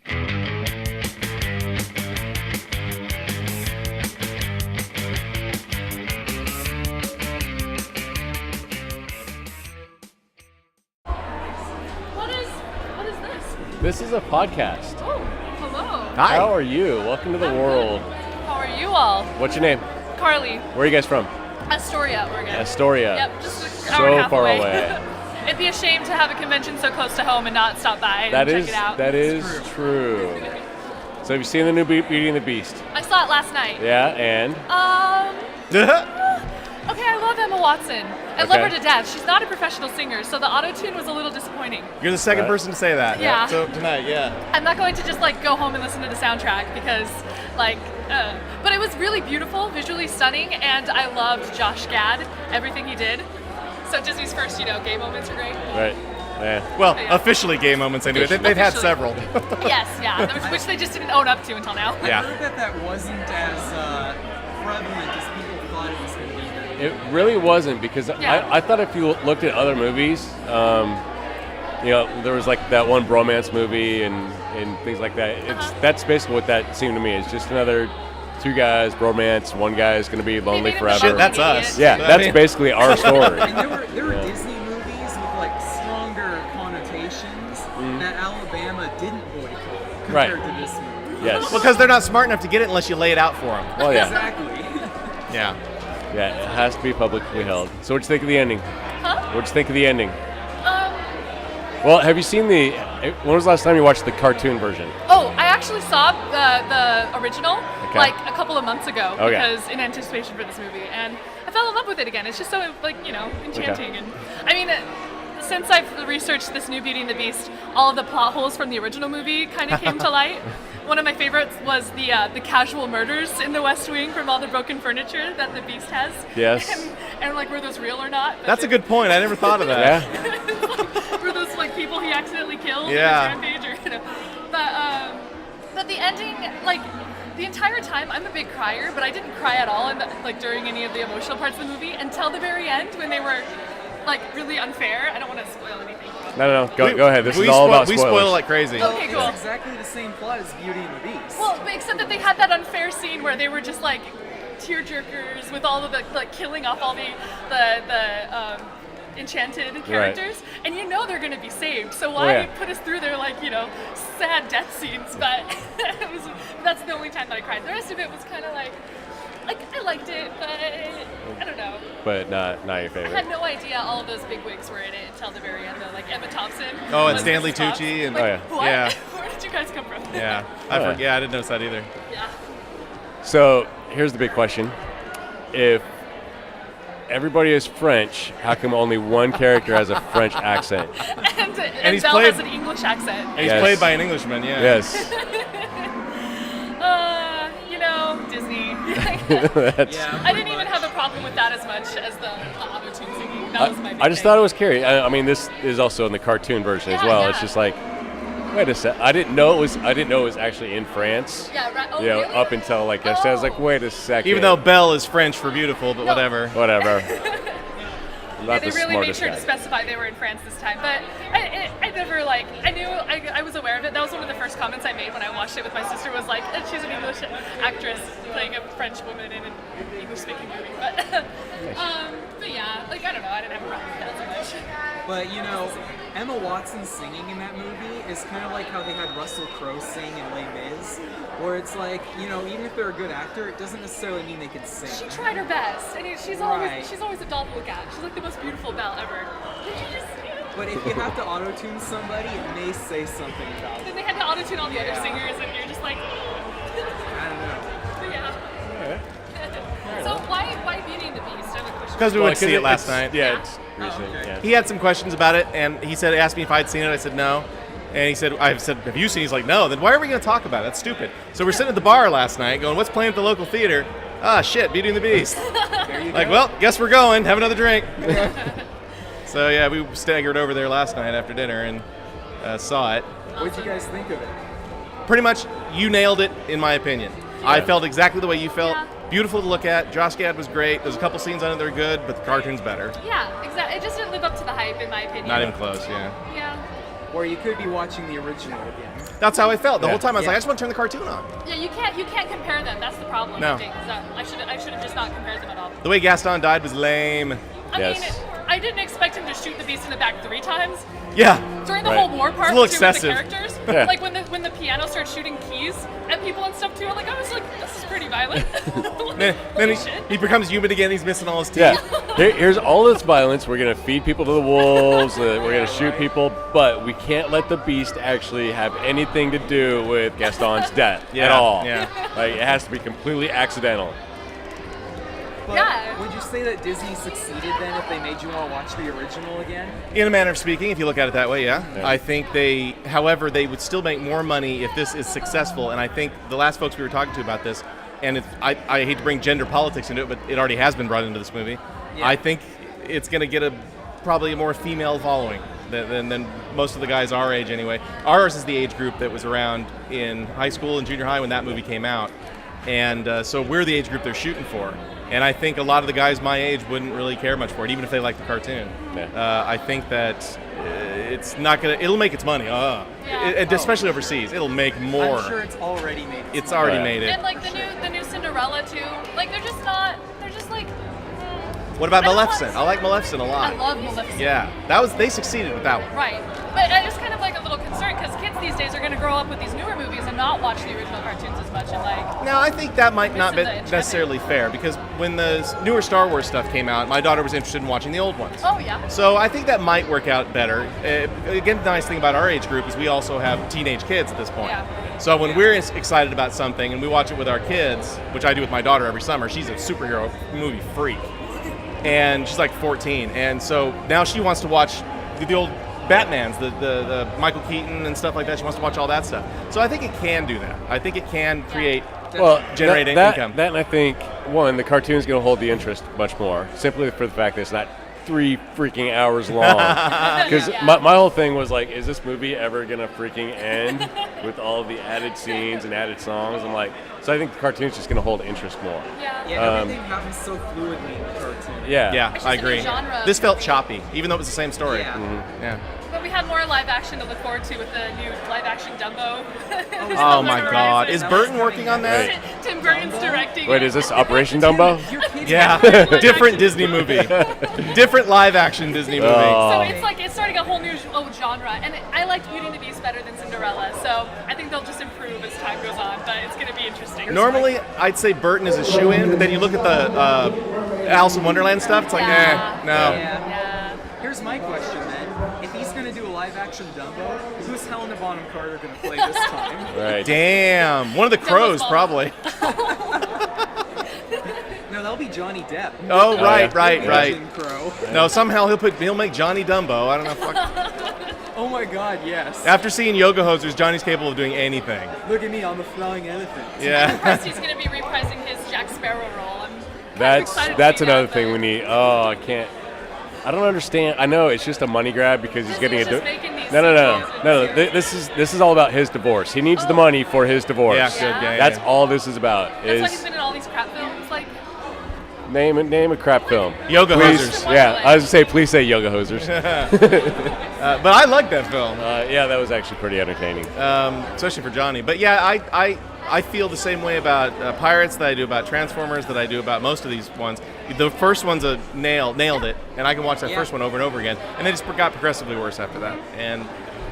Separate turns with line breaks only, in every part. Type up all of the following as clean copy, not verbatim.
What is this?
This is a podcast.
Oh, hello.
Hi.
How are you? Welcome to the
I'm
world.
good. How are you all?
What's your name?
Carly,
Where are you guys from?
Astoria, Oregon.
Astoria.
Yep, just an
So
hour and a half
far
away.
away.
It'd be a shame to have a convention so close to home and not stop by and
That
check
is
it out.
that is true. So have you seen the new Beauty and the Beast?
I saw it last night.
Yeah, and
Okay, I love Emma Watson. I love
Okay.
her to death. She's not a professional singer, so the auto-tune was a little disappointing.
You're the second
Right.
person to say that.
Yeah.
So tonight, yeah.
I'm not going to just go home and listen to the soundtrack because but it was really beautiful, visually stunning, and I loved Josh Gad, everything he did. So Disney's first, gay moments are great.
right. Yeah.
Well,
Yeah.
officially gay moments anyway. They've had
Officially.
several.
Yes, yeah, which they just didn't own up to until now.
Yeah.
I heard that wasn't as prevalent as people thought it was going to be.
It really wasn't because
Yeah.
I thought if you looked at other movies, there was like that one bromance movie and things like that. That's basically what that seemed to me. It's just another two guys bromance. One guy is going to be lonely
made him
forever.
Shit, that's us.
Yeah,
So, I
that's
mean-
basically our story.
And there were Disney movies with stronger connotations that Alabama didn't boycott
Right.
compared to this movie.
Yes.
Because they're not smart enough to get it unless you lay it out for them.
Well, yeah.
Exactly.
Yeah.
Yeah, it has to be publicly held. So what'd you think of the ending?
Huh?
What'd you think of the ending? Well, have you seen when was the last time you watched the cartoon version?
Oh, I actually saw the original
Okay.
a couple of months ago
Okay.
because in anticipation for this movie, and I fell in love with it again. It's just so enchanting, and I mean, since I've researched this new Beauty and the Beast, all of the plot holes from the original movie kind of came to light. One of my favorites was the casual murders in the West Wing from all the broken furniture that the Beast has.
Yes.
And were those real or not? But
That's a good point. I never thought of that.
Yeah.
were those people he accidentally killed
Yeah.
in his rampage, or but the ending, the entire time, I'm a big crier, but I didn't cry at all during any of the emotional parts of the movie until the very end when they were really unfair. I don't want to spoil anything.
No. Go ahead. This
we
is all about
we
spoilers.
spoil like crazy.
Okay, cool.
It's exactly the same plot as Beauty and the Beast.
Well, but except that they had that unfair scene where they were just tear jerkers with all of the killing off all the enchanted characters, and they're going to be saved. So why put us through their sad death scenes? But that's the only time that I cried. The rest of it was kind of I liked it, but I don't know.
But not your
I
favorite.
had no idea all of those big wigs were in it until the very end. Though, Emma Thompson.
Oh, and
was
Stanley
Miss Fox.
Tucci and-
Oh, yeah.
What?
Yeah.
Where did you guys come from?
Yeah.
Oh,
I didn't notice that either.
Yeah.
So here's the big question: if everybody is French, how come only one character has a French accent?
And
he's
Belle
played-
has an English accent.
And he's
Yes.
played by an Englishman, yeah.
Yes.
Disney.
That's,
Yeah,
I didn't even have a problem with that as much as the auto-tune singing. That was my big
I just
thing.
thought it was scary. I mean, this is also in the cartoon version as
Yeah,
well.
yeah.
It's just wait a sec. I didn't know it was actually in France.
Yeah, right. Oh,
You know,
really?
up until yesterday, I was like,
Oh.
wait a second.
Even though Belle is French for beautiful, but
No.
whatever.
whatever. I'm
Yeah,
not
they
the
really made
smartest
sure
guy.
to specify they were in France this time. But I never I knew I was aware of it. That was one of the first comments I made when I watched it with my sister. Was she's an English actress playing a French woman in an English-speaking movie. But yeah, I don't know. I didn't have a problem with that so much.
But Emma Watson singing in that movie is kind of like how they had Russell Crowe sing in Les Mis, where it's even if they're a good actor, it doesn't necessarily mean they can sing.
She tried her best, and she's
Right.
always a doll to look at. She's the most beautiful Belle ever. Did you just?
But if you have to auto-tune somebody, it may say something about
Then
it.
they had to auto-tune all the other singers, and you're just
I don't know.
yeah. So why Beauty and the Beast? I have a question.
Because we went to see it last
it's-
night.
Yeah,
Yeah.
it's recent.
okay.
Yeah.
He had some questions about it, and he asked me if I'd seen it. I said no. And he said, I said, have you seen it? He's like, no. Then why are we going to talk about it? That's stupid. So we're sitting at the bar last night going, what's playing at the local theater? Ah, shit, Beauty and the Beast.
There you
Like,
go.
well, guess we're going. Have another drink. So, yeah, we staggered over there last night after dinner and saw it.
What'd you guys think of it?
Pretty much, you nailed it, in my opinion. I felt exactly the way you felt.
Yeah.
Beautiful to look at. Josh Gad was great. There's a couple scenes on it that are good, but the cartoon's better.
Yeah, exactly. It just didn't live up to the hype, in my opinion.
Not even close, yeah.
Yeah.
Or you could be watching the original again.
That's how I felt the
Yeah.
whole time. I was
Yeah.
like, I just want to turn the cartoon on.
Yeah, you can't compare them. That's the problem.
No.
I think. So I should have just not compared them at all.
The way Gaston died was lame.
I
Yes.
mean, I didn't expect him to shoot the beast in the back 3 times.
Yeah.
During the
Right.
whole war part,
It's a little
too, with the
excessive.
characters,
Yeah.
like when the piano starts shooting keys at people and stuff too, I was like, this is pretty violent.
Then
Holy
he,
shit.
he becomes human again. He's missing all his teeth.
Yeah. Here's all this violence. We're gonna feed people to the wolves. We're gonna shoot people, but we can't let the beast actually have anything to do with Gaston's death at
Yeah,
all.
yeah.
Like it has to be completely accidental.
But
Yeah.
would you say that Disney succeeded then if they made you want to watch the original again?
In a manner of speaking, if you look at it that way, yeah.
Yeah.
I think however, they would still make more money if this is successful. And I think the last folks we were talking to about this, and I hate to bring gender politics into it, but it already has been brought into this movie.
Yeah.
I think it's going to get probably a more female following than most of the guys our age anyway. Ours is the age group that was around in high school and junior high when that movie came out. And so we're the age group they're shooting for. And I think a lot of the guys my age wouldn't really care much for it, even if they like the cartoon.
Yeah.
I think that it's not gonna. It'll make its money. Especially overseas, it'll make more.
I'm sure it's already made.
It's already
Right.
made it.
And like the new Cinderella too, like they're just not. They're just like.
What about
I don't
Maleficent?
want-
I like Maleficent a lot.
I love Maleficent.
Yeah, they succeeded with that one.
Right. But I just kind of like a little concerned because kids these days are going to grow up with these newer movies and not watch the original cartoons as much and like.
Now, I think that might not be
Missing the
necessarily fair because when the newer Star Wars stuff came out, my daughter was interested in watching the old ones.
Oh yeah.
So I think that might work out better. Again, the nice thing about our age group is we also have teenage kids at this point.
Yeah.
So when we're excited about something and we watch it with our kids, which I do with my daughter every summer, she's a superhero movie freak. And she's like 14. And so now she wants to watch the old Batmans, the Michael Keaton and stuff like that. She wants to watch all that stuff. So I think it can do that. I think it can create, generate income.
That and I think, one, the cartoon's going to hold the interest much more, simply for the fact that it's not 3 freaking hours long. Because
Yeah.
my whole thing was like, is this movie ever going to freaking end with all the added scenes and added songs? I'm like, so I think the cartoon's just going to hold interest more.
Yeah.
Yeah, everything happens so fluidly in the cartoon.
Yeah.
Yeah,
It's
I
just a new
agree.
genre.
This felt choppy, even though it was the same story.
Yeah.
Yeah.
But we have more live action to look forward to with the new live action Dumbo.
Oh my God. Is Burton working on that?
Right.
Tim Burton's directing.
Wait,
it.
is this Operation Dumbo?
You're kidding.
Yeah. Different Disney movie. Different live action Disney movie.
So it's like it's starting a whole new genre, and I liked Beauty and the Beast better than Cinderella. So I think they'll just improve as time goes on, but it's going to be interesting.
Normally, I'd say Burton is a shoe-in, but then you look at the Alice in Wonderland stuff, it's like,
Yeah.
no.
Yeah.
Yeah.
Here's my question then. If he's going to do a live action Dumbo, who's Helena Bonham Carter going to play this time?
Right.
Damn. One of the crows,
Dumbo's
probably.
No, that'll be Johnny Depp.
Oh,
yeah.
right, right, right.
Jim Crow.
No, somehow he'll make Johnny Dumbo. I don't know. Fuck.
Oh my God, yes.
After seeing Yoga Hosers, Johnny's capable of doing anything.
Look at me, I'm a flying elephant.
Yeah.
First, he's going to be reprising his Jack Sparrow role. I'm
That's
excited to
that's
see
another
that,
thing
but-
we need. Oh, I can't. I don't understand. I know it's just a money grab because he's
Disney's
getting a
just making these
no.
sequels and
This is all about his divorce. He needs the money for his divorce.
Yeah, good, yeah,
That's
yeah.
all this is about.
That's why he's
Is
been in all these crap films. Like,
name a crap film.
Yoga
Please,
Hosers.
yeah. I was gonna say, please say Yoga Hosers.
But I like that film,
Yeah, that was actually pretty entertaining.
especially for Johnny. But yeah, I feel the same way about Pirates that I do about Transformers, that I do about most of these ones. The first one's nailed it, and I can watch that
Yeah.
first one over and over again. And they just got progressively worse after that. And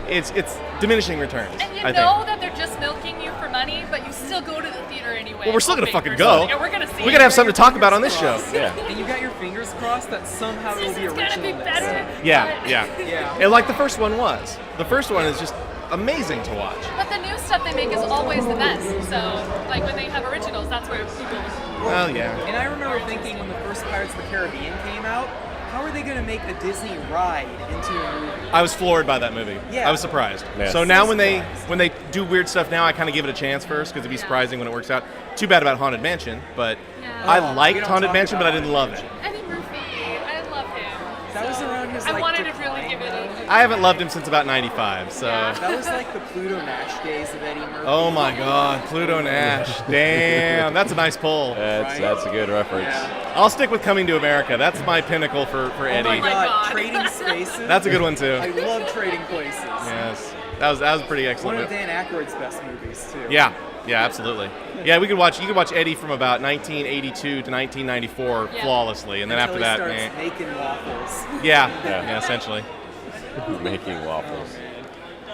it's diminishing returns,
and you
I
know
think.
that they're just milking you for money, but you still go to the theater anyway.
Well, we're still gonna
hoping
fucking
for
go.
something, and we're gonna see.
We gotta have something to talk about on this show.
Yeah.
And you got your fingers crossed that somehow it'll
It's
be
gonna
original.
be
this
better.
time.
Yeah,
but-
yeah.
Yeah.
And like the first one was. The first one is just amazing to watch.
But the new stuff they make is always the best. So, like when they have originals, that's where people.
Well, yeah.
And I remember thinking when the first Pirates of the Caribbean came out, how are they going to make a Disney ride into a movie?
I was floored by that movie.
Yeah.
I was surprised.
Yeah.
So now when they do weird stuff now, I kind of give it a chance first because it'd be surprising when it works out. Too bad about Haunted Mansion, but
Yeah.
I
Oh, we
liked
don't
Haunted
talk
Mansion, but I
about
didn't love it.
Eddie Murphy, I love him.
That was around his
I
like
wanted to really
decline,
give it
though.
a
I haven't loved him since about '95. So.
Yeah.
That was like the Pluto Nash days of Eddie Murphy.
Oh my God, Pluto Nash. Damn, that's a nice pull.
That's a good reference.
Yeah.
I'll stick with Coming to America. That's my pinnacle for
Oh
Eddie.
my
my
God,
God.
Trading Spaces.
That's a good one too.
I love Trading Places.
Yes, that was pretty
One
excellent.
of Dan Aykroyd's best movies too.
Yeah, absolutely. Yeah, you could watch Eddie from about 1982 to 1994
Yeah.
flawlessly, and then
Until
after that,
he starts making waffles.
yeah, essentially.
Making waffles.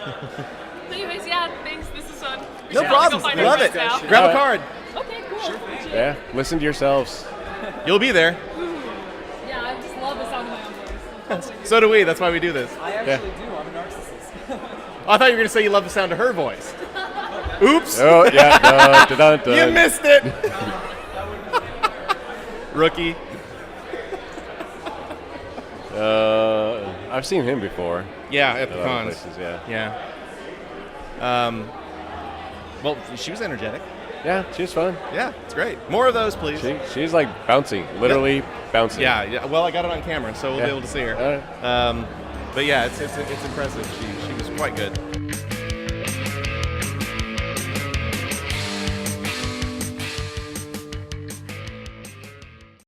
So anyways, yeah, thanks. This is fun. We
No
should
problem.
Go find our
Love it.
friends now.
Grab a card.
Okay, cool.
Yeah, listen to yourselves.
You'll be there.
Yeah, I just love the sound of my own voice.
So do we. That's why we do this.
I actually do. I'm a narcissist.
I thought you were gonna say you love the sound of her voice. Oops.
Oh, yeah. Dun, dun, dun,
You
dun.
missed it. Rookie.
I've seen him before.
Yeah, at
At
the
other
cons.
places, yeah.
Yeah. Well, she was energetic.
Yeah, she's fun.
Yeah, it's great. More of those, please.
She's like bouncing, literally bouncing.
Yeah. Well, I got it on camera, so we'll
Yeah.
be able to see her.
All right.
But yeah, it's impressive. She was quite good.